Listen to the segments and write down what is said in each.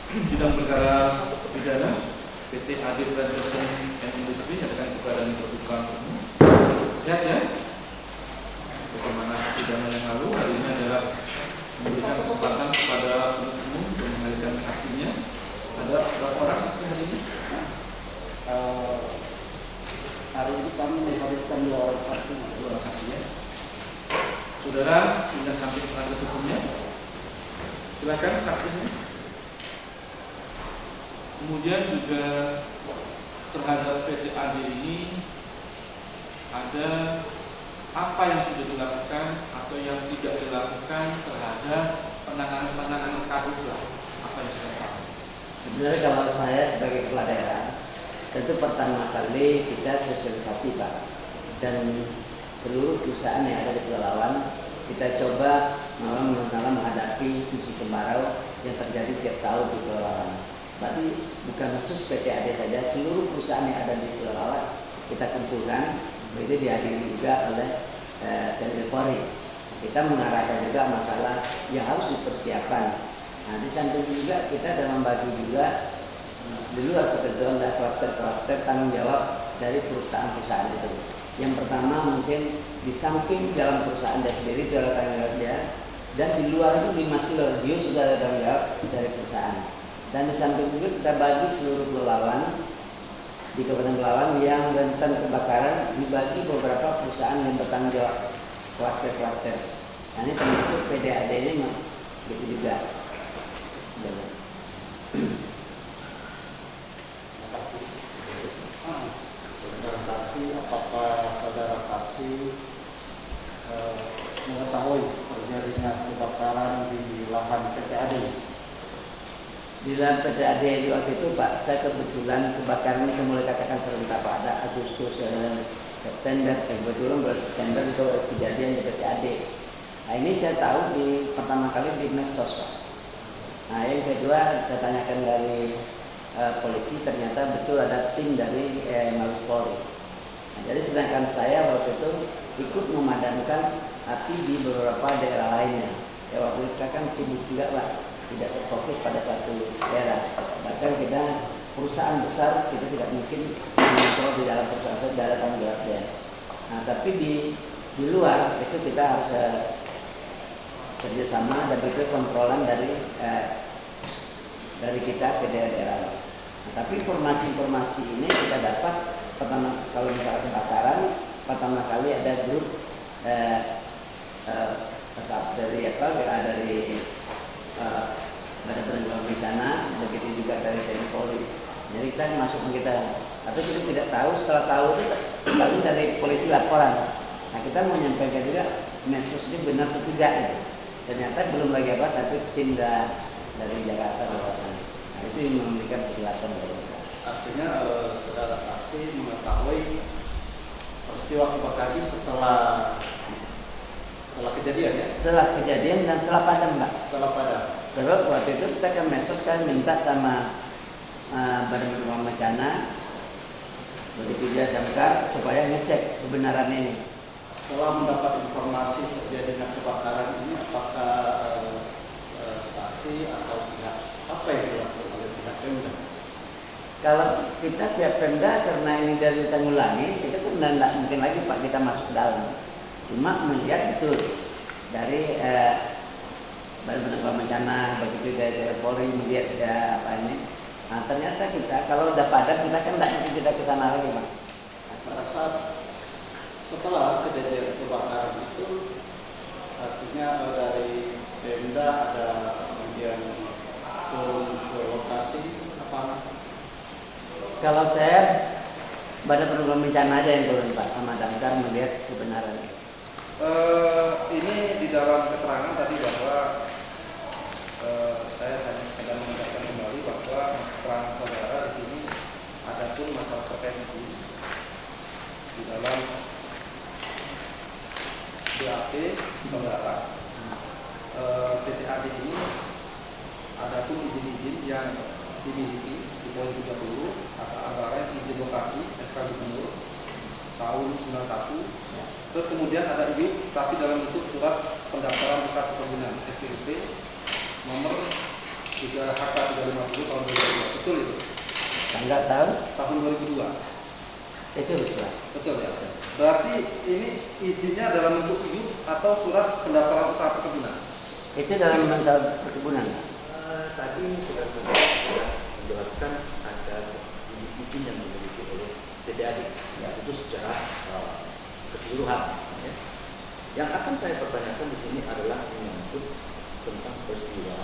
Sidang perkara pidana PT AD Plantation and Industry adakan kepada terbuka umum. Sehat ya? Bagaimana persidangan yang lalu, hari ini adalah memberikan kesempatan kepada umum untuk menghadirkan saksinya. Ada berapa orang saksi hari ini? Hari ini kami menghadirkan 2 orang saksi. 2 orang saksi ya. Saudara punya saksi penasihat hukumnya? Silakan saksinya. Kemudian juga terhadap PT AD ini ada apa yang sudah dilakukan atau yang tidak dilakukan terhadap penanganan karhutlah, apa yang sudah dilakukan? Sebenarnya kalau saya sebagai kepala daerah, tentu pertama kali kita sosialisasi Pak, dan seluruh perusahaan yang ada di Pelalawan kita coba dalam menghadapi musim kemarau yang terjadi tiap tahun di Pelalawan. Berarti bukan khusus PT AD saja, seluruh perusahaan yang ada di Pelalawan kita kumpulkan, itu dihadiri juga oleh TNI Polri. Kita mengarahkan juga masalah yang harus dipersiapkan. Nah, di samping juga kita dalam bagi juga di luar ketentuan dan klaster-klaster tanggung jawab dari perusahaan-perusahaan itu. Yang pertama mungkin di samping dalam perusahaan dia sendiri itu ada tanggung jawab dia, dan di luar itu 5 kilo radius sudah ada tanggung jawab dari perusahaan. Dan di samping juga kita bagi seluruh Pelalawan di Kabupaten Pelalawan yang rentan kebakaran dibagi beberapa perusahaan yang bertanggung jawab klaster-klaster. Nah, ini termasuk PDAD ini begitu juga. Saudara saksi, apakah saudara saksi mengetahui terjadinya kebakaran di lahan PT AD? Di dalam PT AD di waktu itu Pak, saya kebetulan kebakaran ini mulai katakan serentak pada Agustus September, kebetulan bulan September itu kejadian di PT AD. Nah, ini saya tahu di pertama kali di medsos Pak. Nah, yang kedua saya tanyakan dari polisi, ternyata betul ada tim dari Mabes Polri. Nah, jadi sedangkan saya waktu itu ikut memadamkan api di beberapa daerah lainnya. Ya, waktu itu kan sibuk juga Pak, tidak terfokus pada satu daerah. Bahkan kita perusahaan besar, kita tidak mungkin mengontrol di dalam perusahaan itu, tidak ada tanggung jawabnya. Nah, tapi di luar itu kita harus kerjasama dan itu kontrolan dari kita ke daerah-daerah. Nah, tapi informasi-informasi ini kita dapat pertama kalau misalnya kebakaran, pertama kali ada grup dari Badan Penanggulangan Bencana, begitu juga dari TNI Polri. Jadi kita masuk kita, tapi kita tidak tahu, setelah tahu itu lalu dari polisi laporan. Nah, kita mau menyampaikan juga medsos ini benar atau tidak ya. Ternyata belum lagi apa, tapi tim dari Jakarta laporan. Nah, itu yang memberikan penjelasan dari kita. Artinya saudara saksi mengetahui peristiwa kebakaran setelah kejadian ya? Setelah kejadian dan setelah padam Mbak. Setelah padam. Terus waktu itu kita ke medsos kan minta sama Badan Penanggulangan Bencana, begitu dia damkar supaya ngecek kebenaran ini. Setelah mendapat informasi terjadinya kebakaran ini, apakah saksi atau pihak apa yang dilakukan oleh pihak Pemda? Kalau kita pihak Pemda karena ini dari Tanggulangi, kita kan tidak mungkin lagi Pak kita masuk dalam. Cuma melihat betul dari Badan Penanggulangan Bencana, begitu dari Polri melihat apa ini. Nah, ternyata kita kalau udah padam kita kan tidak mungkin kita ke sana lagi Pak. Pada saat setelah kejadian kebakaran itu, artinya dari Pemda ada kemudian turun ke lokasi apa? Kalau saya Badan Penanggulangan Bencana aja yang turun Pak, sama damkar melihat kebenaran. Ini di dalam keterangan tadi bahwa saya hanya sekedar mengingatkan kembali bahwa keterangan saudara di sini ada pun masalah terkait itu di dalam BAP saudara. PT AD ini ada pun izin-izin yang dimiliki di poin 30 antara izin lokasi SK Gubernur tahun 91. Terus kemudian ada IUP tapi dalam bentuk surat pendaftaran buka penggunaan SPP nomor HK 350 tahun 2002. Betul itu? Tanggal Tahun 2002. itu Pak. Betul ya. Berarti ini izinnya dalam bentuk hidup atau surat pendaftaran usaha perkebunan? Itu dalam bentuk perkebunan. Pak. Tadi sudah menjelaskan ada izin yang dimiliki oleh PTAD, ya, itu secara keseluruhan. Ya. Yang akan saya pertanyakan di sini adalah menyangkut tentang peristiwa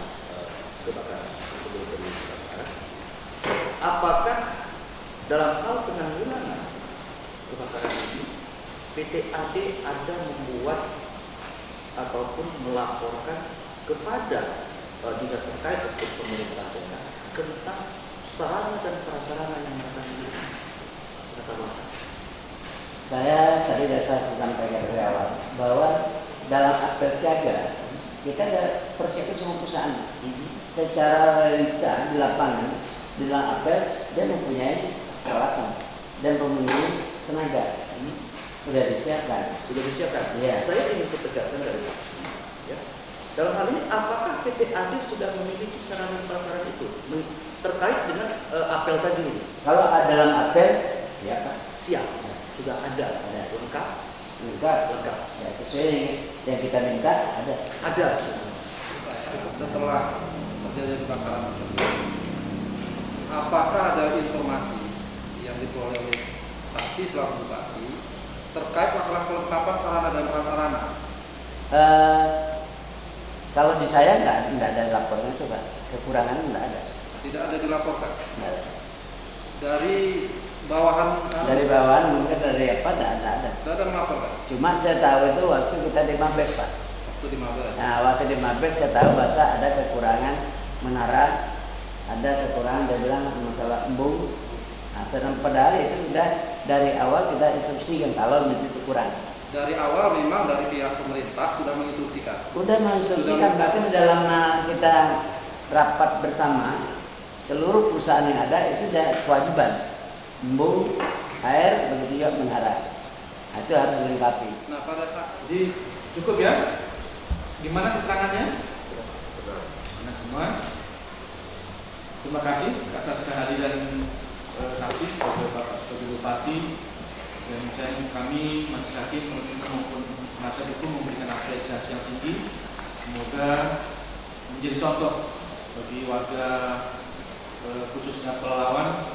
kebakaran. Apakah dalam hal penanggulangan kebakaran ini PTAD ada membuat ataupun melaporkan kepada dinas terkait untuk pemerintah daerah tentang sarana dan prasarana yang akan digunakan? Saya tadi sudah saya sampaikan dari awal bahwa dalam apel siaga kita ada persiapan semua perusahaan. Secara realita di lapangan, di dalam apel dia mempunyai peralatan dan memenuhi tenaga. Sudah disiapkan. Sudah disiapkan. Iya. Saya ingin ketegasan dari saksi. Ya. Dalam hal ini, apakah PTAD sudah memiliki sarana dan prasarana itu terkait dengan apel tadi? Kalau dalam apel siapa? Siap, sudah ada. Lengkap. Lengkap. Ya, sesuai yang kita minta ada. Ada. Setelah terjadi kebakaran tersebut, apakah ada informasi yang diperoleh oleh saksi selaku bupati terkait masalah kelengkapan sarana dan prasarana? Kalau di saya nggak ada laporan itu Pak. Kekurangan nggak ada. Tidak ada dilaporkan. Nggak ada. Dari bawahan Dari bawahan mungkin dari apa nggak ada. tidak ada melaporkan. Cuma saya tahu itu waktu kita di Mabes Pak. Waktu 15. Nah waktu di Mabes saya tahu bahasa ada kekurangan menara, ada kekurangan dia bilang masalah embung. Nah sedang padahal itu sudah dari awal kita instruksikan kalau itu kurang. Dari awal memang dari pihak pemerintah sudah menginstruksikan. Udah menginstruksikan bahkan dalam kita rapat bersama seluruh perusahaan yang ada itu sudah kewajiban embung, air, begitu juga menara. Nah, itu harus dilengkapi. Nah pada saat cukup ya. Gimana keterangannya? Nah semua. Terima kasih atas kehadiran saksi sebagai bupati. Dan kami majelis hakim maupun penasihat hukum memberikan apresiasi yang tinggi. Semoga menjadi contoh bagi warga khususnya Pelalawan.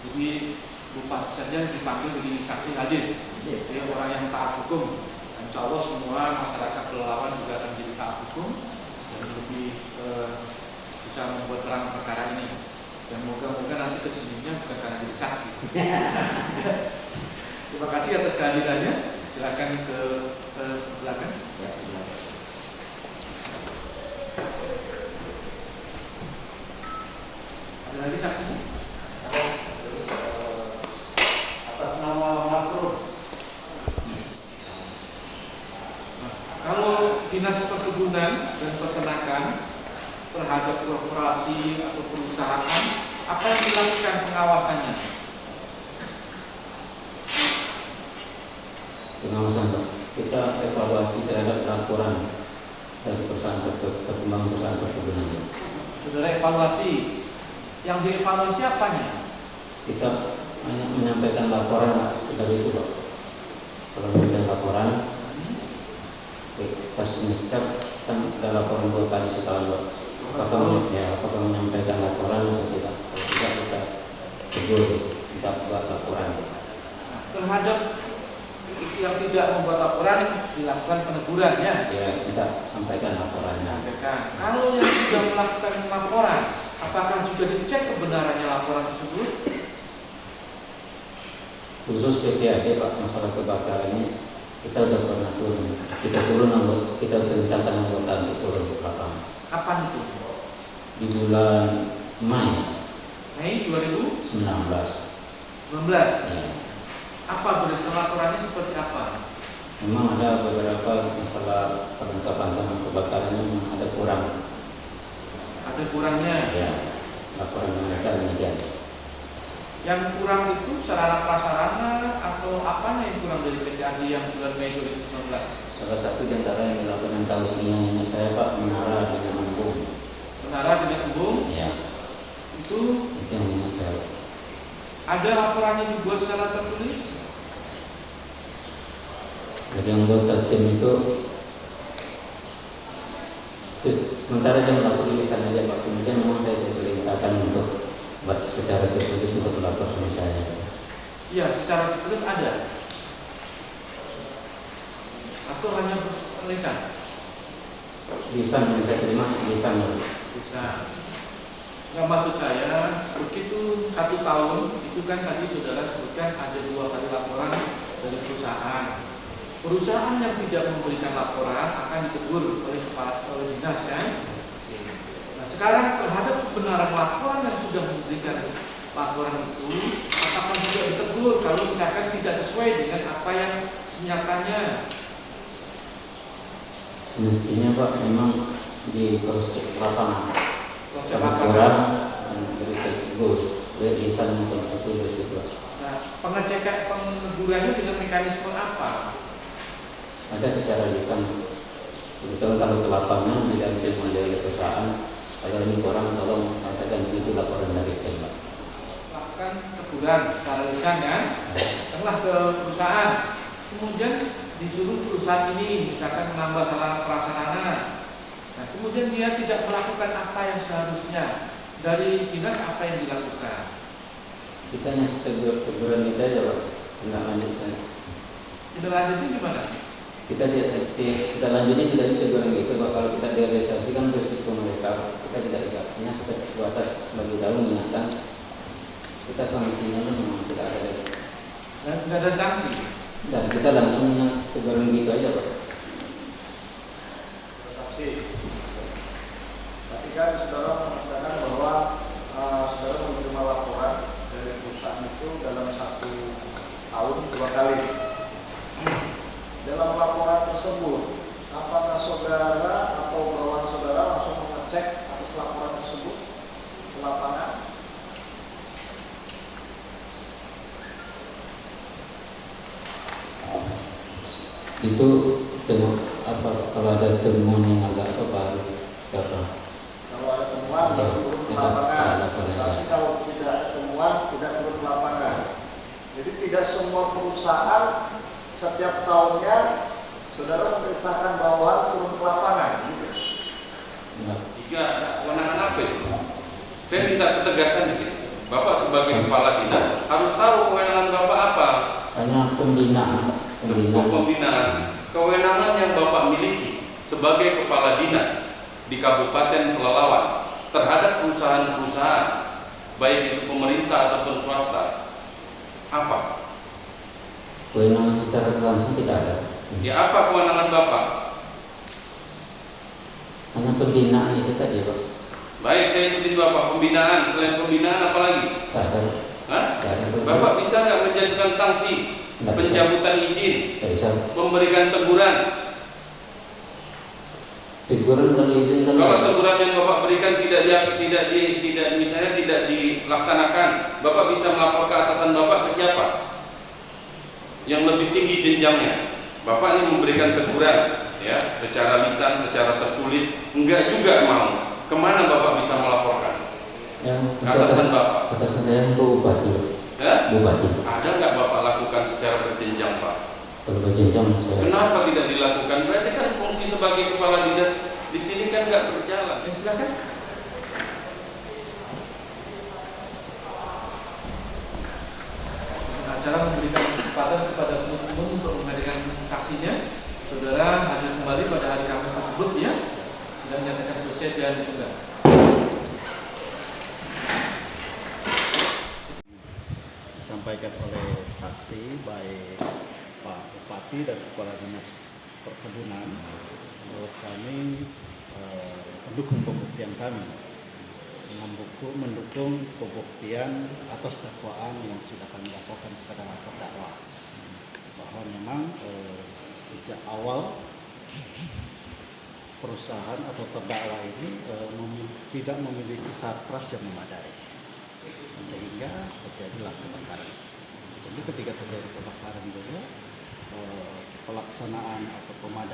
Jadi bupati saja dipanggil begini saksi hadir. Jadi orang yang taat hukum. Dan insya Allah semua masyarakat Pelalawan juga akan menjadi taat hukum dan lebih bisa membuat terang perkara ini. Dan moga-moga nanti kesininya bukan karena jadi saksi. Terima kasih atas kehadirannya. Silakan ke belakang. Ada lagi saksinya? Atas nama Mas Rum. Nah, kalau Dinas Perkebunan dan Peternakan terhadap korporasi atau perusahaan, apa yang dilakukan pengawasannya? Pengawasan Pak, kita evaluasi terhadap laporan dari perusahaan perkembangan perusahaan perkebunan. Saudara evaluasi, yang dievaluasi apanya? Kita hanya menyampaikan laporan sekedar itu Pak. Kalau memberikan laporan, pas semester kan ada laporan 2 kali setahun Pak. Apakah menyampaikan laporan atau tidak? Kalau tidak kita tegur, tidak buat laporan. Nah, terhadap yang tidak membuat laporan dilakukan penegurannya. Ya kita sampaikan laporannya. Sampaikan. Kalau yang sudah melakukan laporan, apakah juga dicek kebenarannya laporan tersebut? Khusus PTAD Pak, masalah kebakaran ini kita sudah pernah turun. Kita perintahkan anggota untuk turun ke lapangan. Kapan itu? Di bulan Mei 2019. 2019. Ya. Apa berdasarkan laporannya seperti apa? Memang ada beberapa masalah perlengkapan tentang kebakaran memang ada kurang. Ada kurangnya. Ya, laporan mereka demikian. Yang kurang itu sarana prasarana atau apa yang kurang dari PTAD yang bulan Mei 2019? Salah satu di antara yang dilakukan tahu ini saya Pak menara dengan embung. sementara tidak umum Ya, itu itu yang masalah. ada laporannya dibuat secara tertulis. Jadi anggota tim itu terus sementara dia melakukan tulisan aja Pak, kemudian memang saya perintahkan untuk buat secara tertulis untuk melapor sama saya. Iya, secara tertulis ada. Atau hanya tulisan? Lisan yang saya terima, lisan. Bisa. Nggak, maksud saya, begitu 1 tahun, itu kan tadi saudara sebutkan ada 2 kali laporan dari perusahaan. Perusahaan yang tidak memberikan laporan akan ditegur oleh kepala dinas, kan? Nah, sekarang terhadap kebenaran laporan yang sudah memberikan laporan itu, apakah juga ditegur kalau misalkan tidak sesuai dengan apa yang nyatanya? Semestinya Pak memang di cross check lapangan. Konsep Kalau laporan. kurang dari tegur, dari lisan maupun tertulis itu Pak. Nah, pengecekan penegurannya dengan mekanisme apa? Ada secara lisan. Kebetulan kalau ke lapangan didampingi oleh perusahaan, kalau ini kurang tolong sampaikan itu laporan dari tim Pak. Lakukan teguran secara lisan, kan? Datanglah ke perusahaan, kemudian disuruh perusahaan ini misalkan menambah salah prasarana. Nah, kemudian dia tidak melakukan apa yang seharusnya. Dari dinas apa yang dilakukan? Kita hanya teguran kita aja Pak, tidak lanjut saya. Tidak lanjutnya gimana? Kita lanjutnya tidak teguran gitu Pak. Kalau kita direalisasikan risiko mereka, kita tidak bisa. Hanya sebatas bagi tahu mengingatkan. Kita sanksinya memang tidak ada lagi. Dan tidak ada sanksi. Dan kita langsung teguran gitu aja Pak. Saksi. Tapi kan saudara mengatakan bahwa saudara menerima laporan dari perusahaan itu dalam 1 tahun 2 kali. Dalam laporan tersebut, apakah saudara atau bawahan saudara langsung mengecek atas laporan tersebut ke lapangan? Itu apa kalau ada temuan yang agak baru apa? Kalau ada temuan baru turun ke lapangan. Tapi kalau tidak ada temuan tidak turun ke lapangan. Jadi tidak semua perusahaan setiap tahunnya saudara memberitakan bawahan turun ke lapangan. Gitu. Enggak. Tiga, kewenangan apa itu? Saya minta ketegasan di sini. Bapak sebagai kepala dinas harus tahu kewenangan Bapak apa. Hanya pembinaan. Pembinaan. Kewenangan yang Bapak miliki sebagai kepala dinas di Kabupaten Pelalawan terhadap perusahaan-perusahaan, baik itu pemerintah ataupun swasta, apa? Kewenangan secara langsung tidak ada. Ya, apa kewenangan Bapak? Hanya pembinaan itu tadi Pak. Baik, saya ikutin Bapak. Pembinaan, selain pembinaan apa lagi? Tak ada. Hah? Tak ada. Bapak bisa nggak menjatuhkan sanksi? Nggak bisa. Pencabutan izin, Tak bisa. memberikan teguran. Teguran kalau izin kan. Kalau teguran yang Bapak berikan misalnya tidak dilaksanakan, Bapak bisa melapor ke atasan Bapak ke siapa? Yang lebih tinggi jenjangnya. Bapak ini memberikan teguran, ya, secara lisan, secara tertulis, enggak juga mau. Kemana Bapak bisa melaporkan? Yang Atasan Bapak. atasan saya ke bupati. Ya? Bupati. Ada nggak Bapak lakukan secara berjenjang, Pak? Kalau berjenjang saya. Kenapa tidak dilakukan? Berarti kan fungsi sebagai kepala dinas di sini kan nggak berjalan. Ya, silakan. Acara memberikan kesempatan kepada umum untuk menghadirkan saksinya. Saudara hadir kembali pada hari Kamis tersebut, ya, sudah menyatakan selesai dan ditunda. Disampaikan oleh saksi baik Pak Bupati dan Kepala Dinas Perkebunan menurut kami mendukung pembuktian kami, mendukung pembuktian atas dakwaan yang sudah kami laporkan kepada terdakwa, bahwa memang sejak awal perusahaan atau terdakwa ini tidak memiliki satgas yang memadai, sehingga terjadilah kebakaran. Jadi ketika terjadi kebakaran juga pelaksanaan atau pemadaman